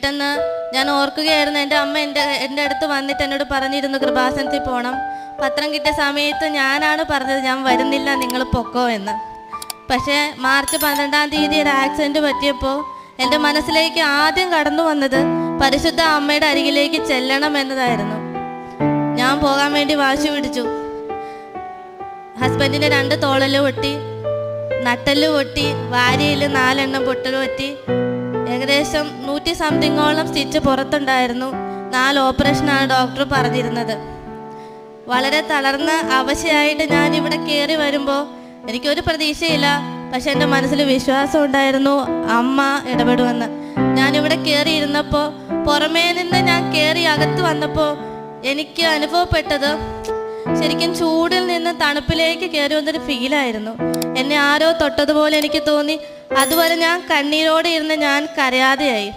പെട്ടെന്ന് ഞാൻ ഓർക്കുകയായിരുന്നു, എൻ്റെ അമ്മ എൻ്റെ അടുത്ത് വന്നിട്ട് എന്നോട് പറഞ്ഞിരുന്നു കൃപാസനത്തിൽ പോകണം. പത്രം കിട്ടിയ സമയത്ത് ഞാനാണ് പറഞ്ഞത് ഞാൻ വരുന്നില്ല, നിങ്ങൾ പൊക്കോ എന്ന്. പക്ഷേ മാർച്ച് 12-ാം തീയതി ഒരു ആക്സിഡൻറ്റ് പറ്റിയപ്പോൾ എൻ്റെ മനസ്സിലേക്ക് ആദ്യം കടന്നു വന്നത് പരിശുദ്ധ അമ്മയുടെ അരികിലേക്ക് ചെല്ലണം എന്നതായിരുന്നു. ഞാൻ പോകാൻ വേണ്ടി വാശി പിടിച്ചു. ഹസ്ബൻഡിൻ്റെ 2 തോളല് പൊട്ടി, നട്ടല് പൊട്ടി, വാരിയിൽ 4 എണ്ണം പൊട്ടൽ പറ്റി. ഏകദേശം 100 സംതിങ്ങോളം സ്റ്റിച്ച് പുറത്തുണ്ടായിരുന്നു. 4 ഓപ്പറേഷനാണ് ഡോക്ടർ പറഞ്ഞിരുന്നത്. വളരെ തളർന്ന അവശയായിട്ട് ഞാൻ ഇവിടെ കയറി വരുമ്പോൾ എനിക്കൊരു പ്രതീക്ഷയില്ല. പക്ഷെ എൻ്റെ മനസ്സിൽ വിശ്വാസം ഉണ്ടായിരുന്നു അമ്മ ഇടപെടുമെന്ന്. ഞാനിവിടെ കയറി ഇരുന്നപ്പോൾ, പുറമേ നിന്ന് ഞാൻ കയറി അകത്ത് വന്നപ്പോൾ എനിക്ക് അനുഭവപ്പെട്ടത് ശരിക്കും ചൂടിൽ നിന്ന് തണുപ്പിലേക്ക് കയറി വന്നൊരു ഫീലായിരുന്നു. എന്നെ ആരോ തൊട്ടതുപോലെ എനിക്ക് തോന്നി. അതുവരെ ഞാൻ കണ്ണീരോടെ ഇരുന്ന് ഞാൻ കരയാതെയായി.